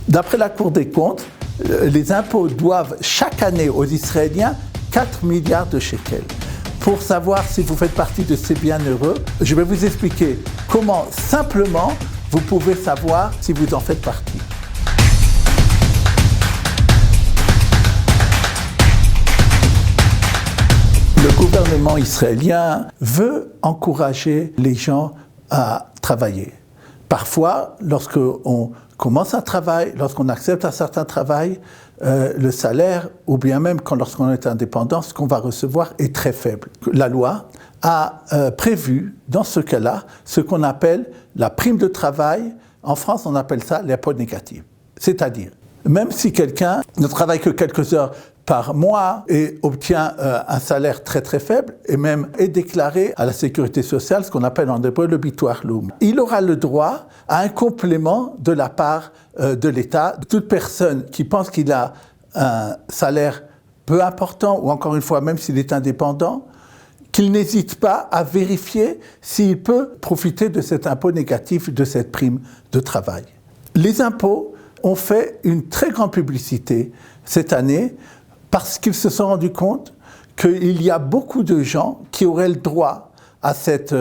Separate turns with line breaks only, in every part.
D'après la Cour des comptes, les impôts doivent chaque année aux Israéliens 4 milliards de shekels. Pour savoir si vous faites partie de ces bienheureux, je vais vous expliquer comment simplement vous pouvez savoir si vous en faites partie. Le gouvernement israélien veut encourager les gens à travailler. Parfois, lorsqu'on commence un travail, lorsqu'on accepte un certain travail, le salaire, ou bien même lorsqu'on est indépendant, ce qu'on va recevoir est très faible. La loi a prévu, dans ce cas-là, ce qu'on appelle la prime de travail. En France, on appelle ça l'impôt négatif. C'est-à-dire, même si quelqu'un ne travaille que quelques heures par mois et obtient un salaire très très faible et même est déclaré à la sécurité sociale, ce qu'on appelle en hébreu le bitoach laoumi. Il aura le droit à un complément de la part de l'État. Toute personne qui pense qu'il a un salaire peu important, ou encore une fois, même s'il est indépendant, qu'il n'hésite pas à vérifier s'il peut profiter de cet impôt négatif, de cette prime de travail. Les impôts ont fait une très grande publicité cette année parce qu'ils se sont rendus compte qu'il y a beaucoup de gens qui auraient le droit à cet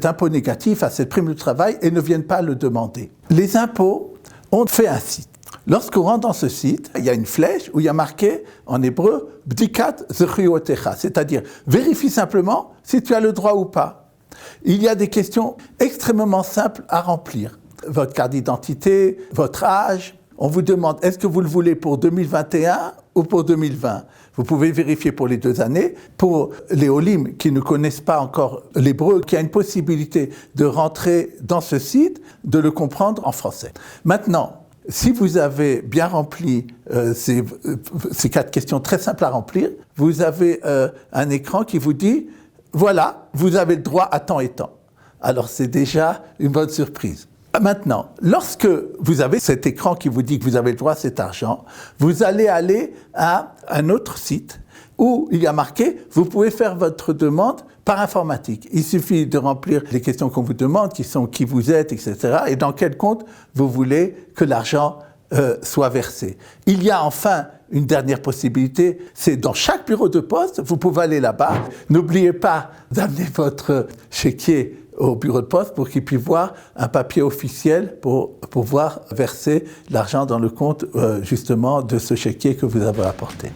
impôt négatif, à cette prime de travail, et ne viennent pas le demander. Les impôts ont fait un site. Lorsqu'on rentre dans ce site, il y a une flèche où il y a marqué en hébreu « Bdikat zechiotecha », c'est-à-dire « vérifie simplement si tu as le droit ou pas ». Il y a des questions extrêmement simples à remplir. Votre carte d'identité, votre âge. On vous demande est-ce que vous le voulez pour 2021 ou pour 2020. Vous pouvez vérifier pour les 2 années. Pour les Olim qui ne connaissent pas encore l'hébreu, qui a une possibilité de rentrer dans ce site, de le comprendre en français. Maintenant, si vous avez bien rempli ces 4 questions très simples à remplir, vous avez un écran qui vous dit « Voilà, vous avez le droit à temps et temps ». Alors c'est déjà une bonne surprise. Maintenant, lorsque vous avez cet écran qui vous dit que vous avez le droit à cet argent, vous allez aller à un autre site où il y a marqué « Vous pouvez faire votre demande par informatique ». Il suffit de remplir les questions qu'on vous demande, qui sont qui vous êtes, etc. et dans quel compte vous voulez que l'argent soit versé. Il y a enfin une dernière possibilité, c'est dans chaque bureau de poste, vous pouvez aller là-bas. N'oubliez pas d'amener votre chéquier au bureau de poste pour qu'il puisse voir un papier officiel pour pouvoir verser l'argent dans le compte justement de ce chéquier que vous avez apporté.